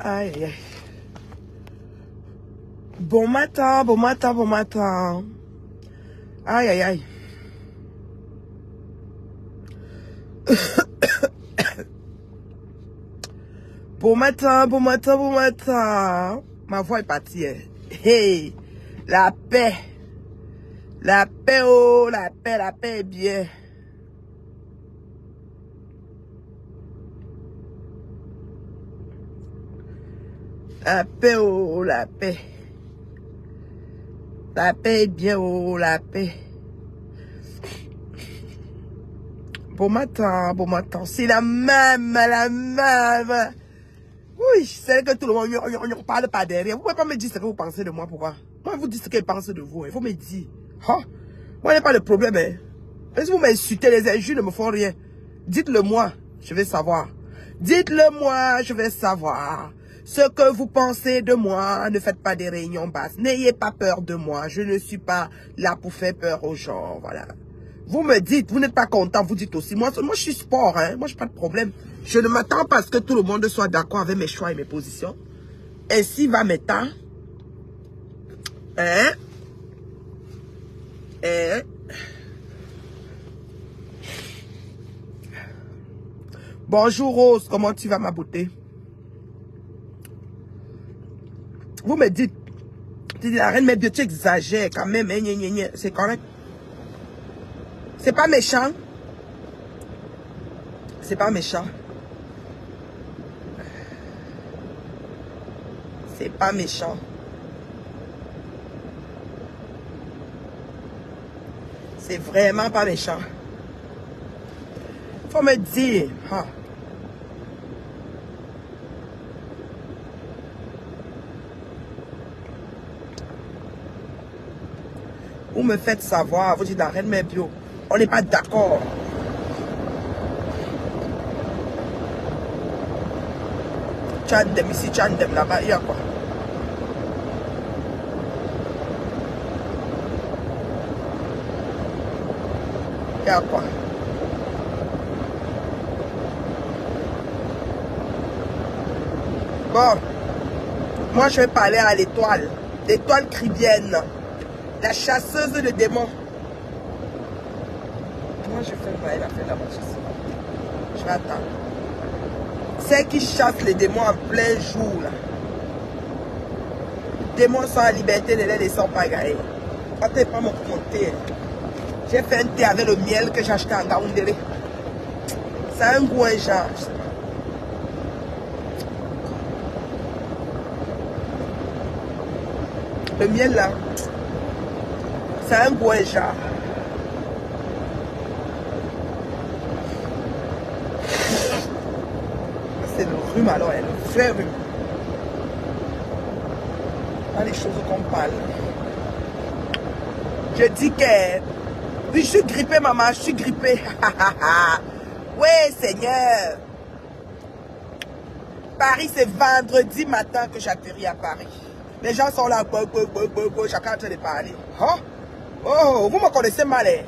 Aïe, aïe. Bon matin, bon matin, bon matin. Aïe, aïe, aïe. Bon matin, bon matin, bon matin. Ma voix est partie. Hein. Hey, la paix. La paix, oh, la paix est bien. La paix, oh, la paix. La paix est bien, oh, la paix. Bon matin, bon matin. C'est la même, la même. Oui, c'est que tout le monde ne parle pas derrière. Vous ne pouvez pas me dire ce que vous pensez de moi, pourquoi? Moi, vous dites ce que je pense de vous. Il faut me dire. Hein? Moi, il n'y a pas de problème. Hein? Et si vous m'insultez, les injures ne me font rien. Dites-le moi, je vais savoir. Dites-le moi, je vais savoir. Ce que vous pensez de moi, ne faites pas des réunions basses. N'ayez pas peur de moi. Je ne suis pas là pour faire peur aux gens. Voilà. Vous me dites, vous n'êtes pas content, vous dites aussi. Moi je suis sport, hein. Moi, je n'ai pas de problème. Je ne m'attends pas à ce que tout le monde soit d'accord avec mes choix et mes positions. Ainsi va mes temps. Hein? Hein? Bonjour Rose, comment tu vas ma beauté? Vous me dites, la reine, mais Dieu, tu exagères quand même. Hein, c'est correct. C'est pas méchant. C'est pas méchant. C'est pas méchant. C'est vraiment pas méchant. Faut me dire. Hein. Vous me faites savoir, vous dites la reine mère bio. On n'est pas d'accord. Tchandem ici, Tchandem là-bas, il y a quoi? Il y a quoi? Bon, moi je vais parler à l'étoile. L'étoile cribienne. La chasseuse de démons. Moi je fais mal la fin là-bas. Je vais attendre. Celle qui chasse les démons en plein jour là. Les démons sont à liberté, les ne sont pas gagnés. Quand tu pas mon thé. J'ai fait un thé avec le miel que j'ai acheté en Gaoundéré. Ça a un goût un genre. Le miel là, ça a un goût un genre. C'est le rhume alors, le vrai rhume. Dans les choses qu'on parle. Je dis que oui, je suis grippée, maman, je suis grippée. Oui, Seigneur. Paris, c'est vendredi matin que j'atterris à Paris. Les gens sont là, chacun en train de parler. Hein? Oh, vous me connaissez mal. Hein?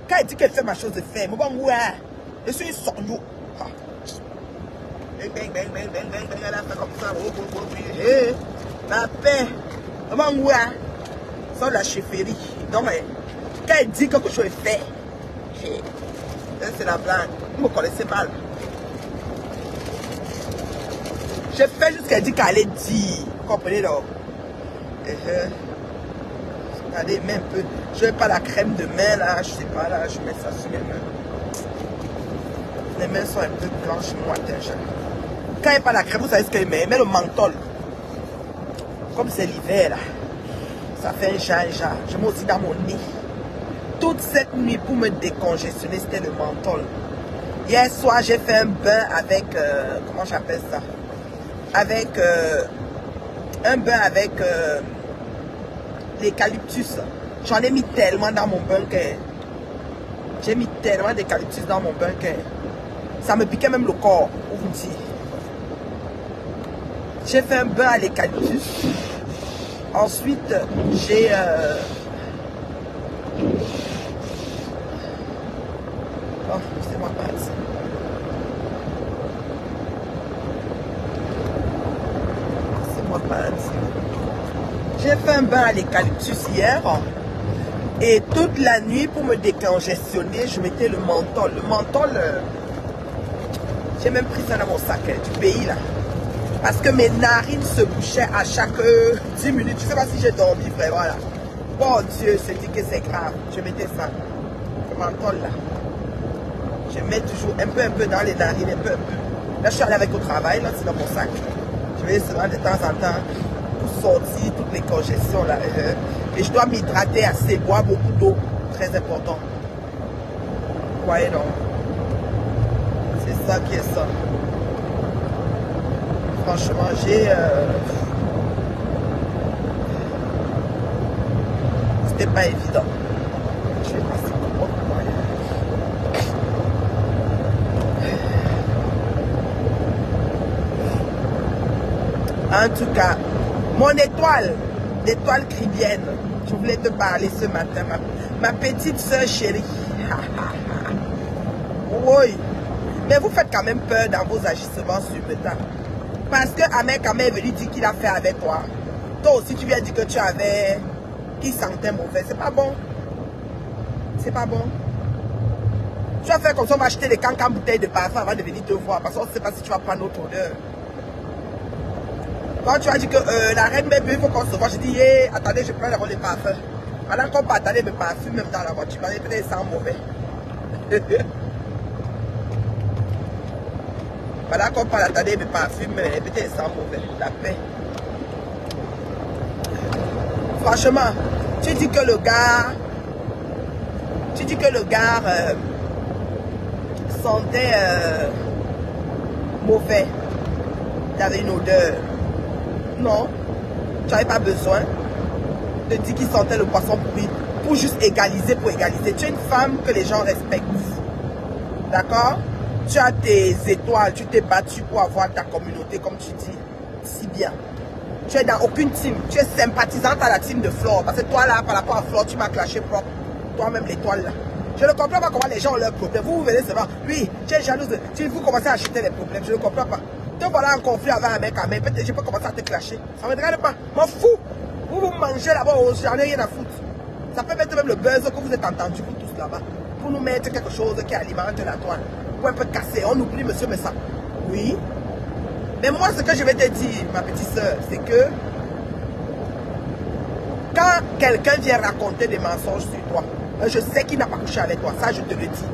Quand il dit qu'elle fait ma chose de faire, je suis une sorneau. Elle a fait comme ça. La paix. C'est la chefferie. Donc, quand elle dit quelque chose est fait, c'est la blague. Vous me connaissez mal. Je fais juste ce qu'elle dit qu'elle allait dire. Vous comprenez donc? Regardez, même un peu. Je n'ai pas la crème de main là. Je sais pas là. Je mets ça sur mes mains. Les mains sont un peu blanches, moitié. Quand il n'y a pas la crème, vous savez ce qu'elle met? Elle met le menthol. Comme c'est l'hiver là. Ça fait un genre. Je mets aussi dans mon nez. Toute cette nuit pour me décongestionner, c'était le menthol. Hier soir, j'ai fait un bain avec, comment j'appelle ça? Avec, un bain avec l'eucalyptus. J'en ai mis tellement dans mon bain que, j'ai mis tellement d'eucalyptus dans mon bain que, ça me piquait même le corps, pour vous dire. J'ai fait un bain à l'eucalyptus. Ensuite, j'ai... Oh, c'est moi pas. J'ai fait un bain à l'eucalyptus hier. Et toute la nuit, pour me décongestionner, je mettais le menthol. Le menthol, j'ai même pris ça dans mon sac du pays là. Parce que mes narines se bouchaient à chaque 10 minutes. Je ne sais pas si j'ai dormi vraiment là. Bon Dieu, c'est dit que c'est grave. Je mettais ça. Le menthol là. Je mets toujours un peu dans les narines, un peu. Là, je suis allé avec au travail, là, c'est dans mon sac. Je vais seulement de temps en temps pour sortir toutes les congestions là. Et je dois m'hydrater assez, boire beaucoup d'eau, très important. Vous voyez donc. C'est ça qui est ça. Franchement, c'était pas évident. Je vais passer pour moi. En tout cas, mon étoile, l'étoile cribienne, je voulais te parler ce matin, ma petite soeur chérie. Oui, mais vous faites quand même peur dans vos agissements sur le temps. Parce que Ahmed est venu dire qu'il a fait avec toi. Toi aussi, tu viens dire que tu avais, qu'il sentait mauvais. C'est pas bon. C'est pas bon. Tu vas faire comme ça, on va acheter des cancans bouteilles de parfum avant de venir te voir. Parce qu'on ne sait pas si tu vas prendre notre odeur. Quand tu as dit que la reine bébé, il faut qu'on se voit, je dis, hey, attendez, je prends les parfums. Pendant qu'on peut attendre mes parfums, même dans la voiture, peut-être ils sentent mauvais. Pendant qu'on peut attendre mes parfums, peut-être ils sentent mauvais. La paix. Franchement, tu dis que le gars sentait mauvais. Il avait une odeur. Non, tu n'avais pas besoin de dire qu'il sentait le poisson pourri pour juste égaliser, pour égaliser. Tu es une femme que les gens respectent. D'accord? Tu as tes étoiles, tu t'es battu pour avoir ta communauté, comme tu dis. Si bien. Tu es dans aucune team. Tu es sympathisante à la team de Flore. Parce que toi, là, par rapport à Flore, tu m'as clashé propre. Toi-même, l'étoile, là. Je ne comprends pas comment les gens ont leur problème. Vous venez seulement. Oui, tu es jalouse. Vous commencez à acheter les problèmes. Je ne comprends pas. Te voilà en conflit avec un mec, peut-être je peux commencer à te clasher. Ça ne me regarde pas. M'en fous. Vous vous mangez là-bas, j'en ai rien à foutre. Ça peut mettre même le buzz que vous êtes entendus, vous tous là-bas. Pour nous mettre quelque chose qui alimente la toile. Pour un peu casser. On oublie monsieur Messa. Oui. Mais moi, ce que je vais te dire, ma petite soeur, c'est que quand quelqu'un vient raconter des mensonges sur toi, je sais qu'il n'a pas couché avec toi. Ça, je te le dis.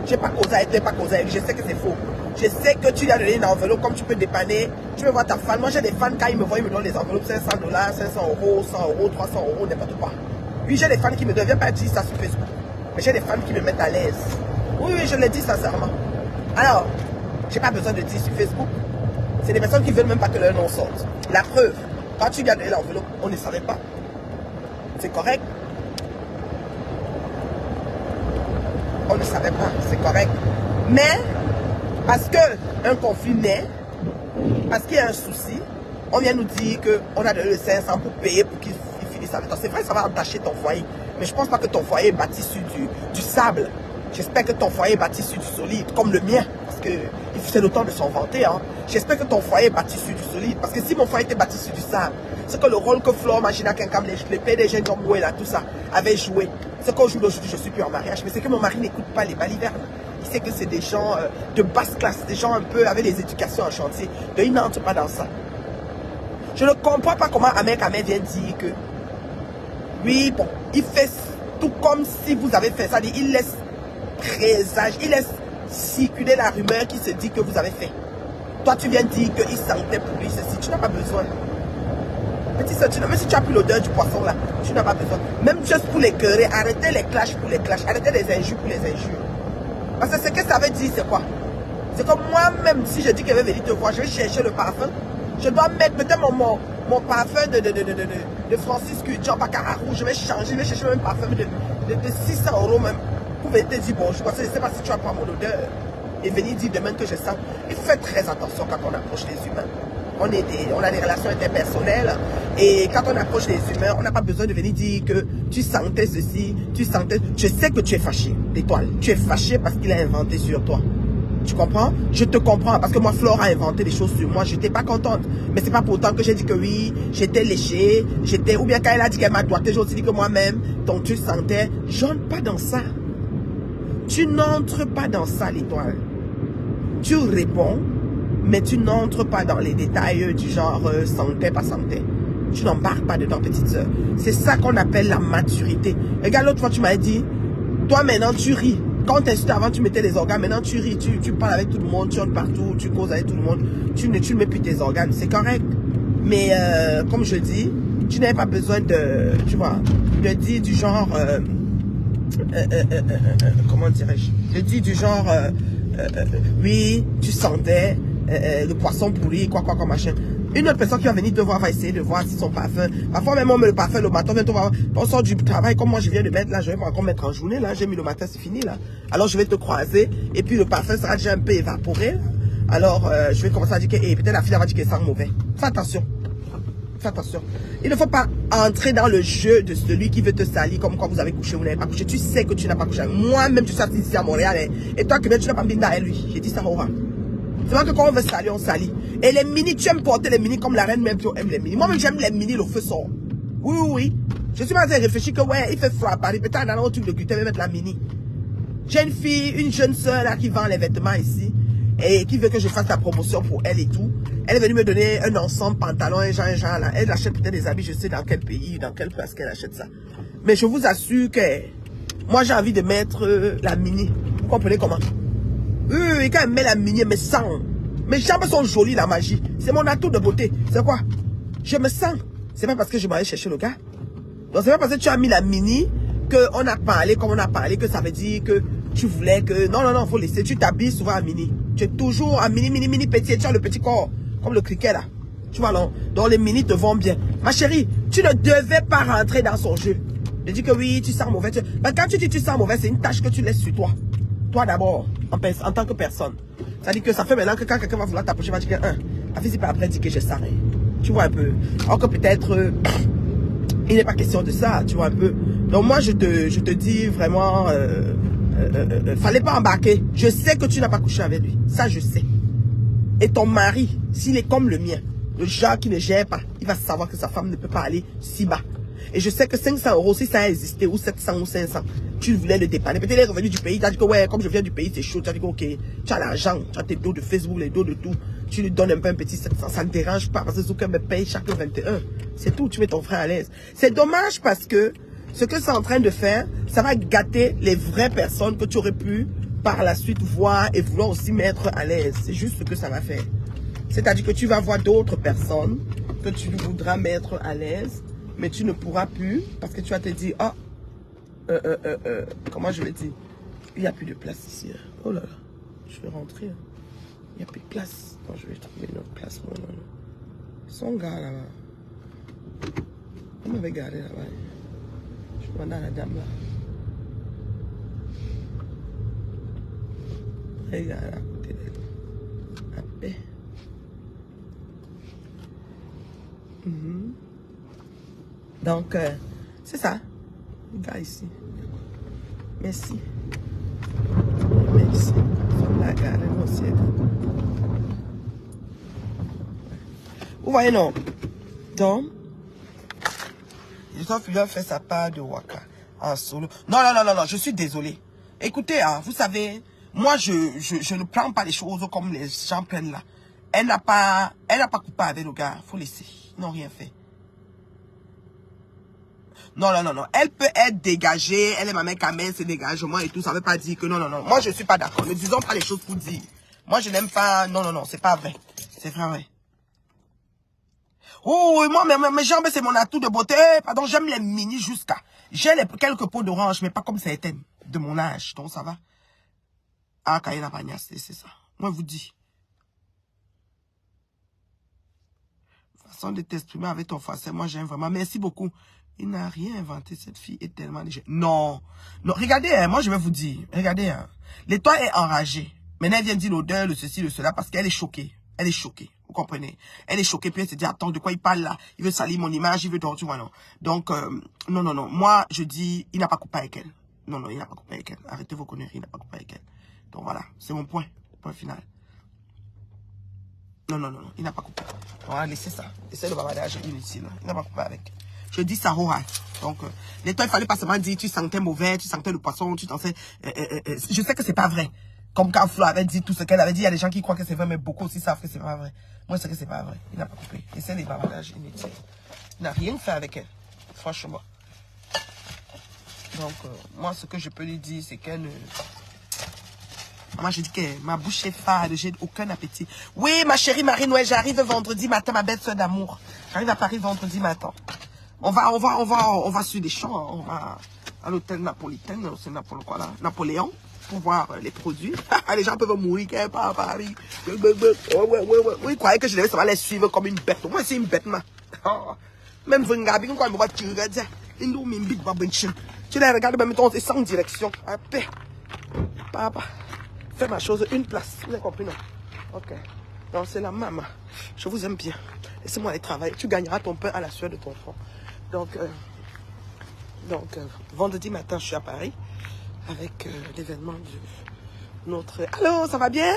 Je n'ai pas causé avec toi, pas causé avec lui. Je sais que c'est faux. Je sais que tu lui as donné une enveloppe comme tu peux dépanner. Tu peux voir ta fan. Moi, j'ai des fans, quand ils me voient, ils me donnent les enveloppes 500 $, 500 €, 100 €, 300 €, n'importe quoi. Oui, j'ai des fans qui me donnent, viens pas dire ça sur Facebook. Mais j'ai des fans qui me mettent à l'aise. Oui, je le dis sincèrement. Alors, j'ai pas besoin de dire sur Facebook. C'est des personnes qui veulent même pas que leur nom sorte. La preuve, quand tu lui as donné l'enveloppe, on ne savait pas. C'est correct. On ne savait pas, c'est correct. Mais, parce qu'un conflit naît, parce qu'il y a un souci, on vient nous dire qu'on a donné le 500 pour payer pour qu'il finisse avec toi. C'est vrai, ça va entacher ton foyer. Mais je ne pense pas que ton foyer est bâti sur du sable. J'espère que ton foyer est bâti sur du solide, comme le mien. Parce que c'est le temps de s'en vanter. Hein. J'espère que ton foyer est bâti sur du solide. Parce que si mon foyer était bâti sur du sable, c'est que le rôle que Flore, Magina, Kinkam, les PDG, Domoué, là, tout ça, avait joué. C'est qu'aujourd'hui, je suis plus en mariage. Mais c'est que mon mari n'écoute pas les balivernes. Il sait que c'est des gens de basse classe, des gens un peu avec des éducations en chantier. Donc il n'entre pas dans ça. Je ne comprends pas comment Ahmed vient dire que, oui, bon, il fait tout comme si vous avez fait ça. Il laisse présage, il laisse circuler la rumeur qui se dit que vous avez fait. Toi, tu viens dire qu'il sentait pour lui ceci. Tu n'as pas besoin. Petit soeur, même si tu as plus l'odeur du poisson là, tu n'as pas besoin. Même juste pour les querer, arrêtez les clashs pour les clashs. Arrêtez les injures pour les injures. Parce que ce que ça veut dire, c'est quoi? C'est comme moi-même, si je dis qu'elle va venir te voir, je vais chercher le parfum. Je dois mettre peut-être mon parfum de Francis Jean Baccarat rouge. Je vais changer, je vais chercher le même parfum de 600 € même. Pour venir te dire bonjour. Parce que je ne sais pas si tu vas prendre mon odeur. Et venir dire demain que je sens. Il faut faire très attention quand on approche les humains. On a des relations interpersonnelles. Et quand on approche les humains, on n'a pas besoin de venir dire que tu sentais ceci, tu sentais... Je sais que tu es fâché, l'étoile. Tu es fâché parce qu'il a inventé sur toi. Tu comprends? Je te comprends parce que moi, Flore a inventé des choses sur moi. Je n'étais pas contente. Mais c'est pas pourtant que j'ai dit que oui, j'étais léchée, ou bien quand elle a dit qu'elle m'a doigté, j'ai aussi dit que moi-même, ton tu sentais. J'entre pas dans ça. Tu n'entres pas dans ça, l'étoile. Tu réponds, mais tu n'entres pas dans les détails du genre santé, pas santé. Tu n'embarques pas dedans, petite soeur. C'est ça qu'on appelle la maturité. Regarde, l'autre fois, tu m'as dit, toi maintenant, tu ris. Quand t'insultais avant, tu mettais les organes. Maintenant, tu ris, tu parles avec tout le monde, tu rentres partout, tu causes avec tout le monde. Tu ne mets plus tes organes. C'est correct. Mais comme je dis, tu n'avais pas besoin de, tu vois, de dire du genre, comment dirais-je? De dire du genre, oui, tu sentais le poisson pourri, quoi, machin. Une autre personne qui va venir te voir va essayer de voir si son parfum. Parfois même on met le parfum le matin, on sort du travail comme moi je viens de mettre là, je vais pas encore mettre en journée là, j'ai mis le matin, c'est fini là. Alors je vais te croiser et puis le parfum sera déjà un peu évaporé. Alors je vais commencer à dire que peut-être la fille va dire qu'elle sent mauvais. Fais attention. Fais attention. Il ne faut pas entrer dans le jeu de celui qui veut te salir comme quoi vous avez couché ou vous n'avez pas couché. Tu sais que tu n'as pas couché. Moi-même, tu sais ici à Montréal. Et toi, que tu n'as pas mis à lui. J'ai dit ça au revoir. C'est vrai que quand on veut salir, on salit. Et les mini, tu aimes porter les mini comme la reine même, tu aimes les mini. Moi-même, j'aime les mini, le feu sort. Oui. Je suis pas en train de réfléchir que, ouais, il fait froid à Paris. Peut-être dans un truc de cutter, mettre la mini. J'ai une fille, une jeune soeur là qui vend les vêtements ici. Et qui veut que je fasse la promotion pour elle et tout. Elle est venue me donner un ensemble, pantalon, un genre là. Elle achète peut-être des habits, je sais dans quel pays, dans quelle place qu'elle achète ça. Mais je vous assure que moi j'ai envie de mettre la mini. Vous comprenez comment? Et quand elle met la mini, elle me sent. Mes jambes sont jolies, la magie. C'est mon atout de beauté. C'est quoi? Je me sens. C'est pas parce que je m'allais chercher le gars. Donc c'est pas parce que tu as mis la mini qu'on a parlé comme on a parlé que ça veut dire que tu voulais que... Non, faut laisser. Tu t'habilles souvent à mini. Tu es toujours à mini, petit. Et tu as le petit corps. Comme le cricket là. Tu vois, donc les mini te vont bien. Ma chérie, tu ne devais pas rentrer dans son jeu. Je dis que oui, tu sens mauvais. Mais quand tu dis tu sens mauvais, c'est une tâche que tu laisses sur toi. Toi d'abord, en tant que personne. Ça dit que ça fait maintenant que quand quelqu'un va vouloir t'approcher, va dire que la fille, c'est pas après dit que je sens. Tu vois un peu. Alors que peut-être, il n'est pas question de ça, tu vois un peu. Donc moi, je te dis vraiment, fallait pas embarquer. Je sais que tu n'as pas couché avec lui. Ça, je sais. Et ton mari, s'il est comme le mien, le genre qui ne gère pas, il va savoir que sa femme ne peut pas aller si bas. Et je sais que 500 €, si ça a existé, ou 700 ou 500, tu voulais le dépanner. Peut-être il est revenu du pays, tu as dit que ouais, comme je viens du pays, c'est chaud. Tu as dit que ok, tu as l'argent, tu as tes dos de Facebook, les dos de tout. Tu lui donnes un peu un petit 700, ça ne dérange pas parce que Zouka me paye chaque 21. C'est tout, tu mets ton frère à l'aise. C'est dommage parce que ce que c'est en train de faire, ça va gâter les vraies personnes que tu aurais pu par la suite voir et vouloir aussi mettre à l'aise. C'est juste ce que ça va faire. C'est-à-dire que tu vas voir d'autres personnes que tu voudras mettre à l'aise, mais tu ne pourras plus parce que tu vas te dire, comment je vais dire, il n'y a plus de place ici. Oh là là, je vais rentrer. Il n'y a plus de place. Non, je vais trouver une autre place. Non. Son gars là-bas. On m'avait gardé là-bas. Je demande à la dame là. Regarde à côté d'elle. À paix. Donc, c'est ça. Le gars ici. Merci. Merci. La garde, aussi. Vous voyez, non? Donc, Joseph Fuller fait sa part de waka en solo. Non, je suis désolé. Écoutez, hein, vous savez, moi, je ne prends pas les choses comme les gens prennent là. Elle n'a pas coupé avec le gars. Faut laisser. Ils n'ont rien fait. Non. Elle peut être dégagée. Elle est ma mère Kamel, c'est dégagement et tout. Ça ne veut pas dire que non. Moi, je ne suis pas d'accord. Ne disons pas les choses pour dire. Moi, je n'aime pas. Non. C'est pas vrai. C'est vrai. Oh, moi, mes jambes, c'est mon atout de beauté. Pardon, j'aime les mini jusqu'à. J'ai quelques pots d'orange, mais pas comme certaines de mon âge. Donc, ça va. Ah, Kayena Bagnas, c'est ça. Moi, je vous dis. Façon de t'exprimer avec ton français, moi, j'aime vraiment. Merci beaucoup. Il n'a rien inventé, cette fille est tellement légère. Non, regardez, hein, moi je vais vous dire, regardez, hein, l'étoile est enragée. Maintenant elle vient dire l'odeur, le ceci, le cela, parce qu'elle est choquée. Elle est choquée, vous comprenez? Elle est choquée, puis elle se dit, attends, de quoi il parle là? Il veut salir mon image, il veut tu vois, non. Donc, non, moi je dis, il n'a pas coupé avec elle. Non, il n'a pas coupé avec elle. Arrêtez vos conneries, il n'a pas coupé avec elle. Donc voilà, c'est mon point. Point final. Non, non, non, non, il n'a pas coupé. On va laisser ça. Laissez le bavardage inutile. Il n'a pas coupé avec. Je dis ça, Rohan. Donc, les toi, il fallait pas seulement dire, tu sentais mauvais, tu sentais le poisson, tu sentais... je sais que c'est pas vrai. Comme quand Flo avait dit tout ce qu'elle avait dit, il y a des gens qui croient que c'est vrai, mais beaucoup aussi savent que c'est pas vrai. Moi, je sais que c'est pas vrai. Il n'a pas coupé. Et c'est les bavardages inutiles. Il n'a rien fait avec elle. Franchement. Donc, moi, ce que je peux lui dire, c'est qu'elle... Moi, je dis que ma bouche est fade, j'ai aucun appétit. Oui, ma chérie Marie-Noël, j'arrive vendredi matin, ma belle soeur d'amour. J'arrive à Paris vendredi matin. On va sur des champs, on va à l'hôtel napolitain, c'est quoi là, Napoléon, pour voir les produits. Les gens peuvent mourir quand pas à Paris. Oui, ils croyaient que je devais les suivre comme une bête. Moi, c'est une bête, man. Même Vengabi, quand ils me voient, tu regardes, tu les regardes, même temps, c'est sans direction. Papa. Fais ma chose, une place. Vous avez compris, non? Ok. Donc, c'est la maman. Je vous aime bien. Laissez-moi aller travailler. Tu gagneras ton pain à la sueur de ton front. Donc, vendredi matin, je suis à Paris avec l'événement de notre... Allô, ça va bien?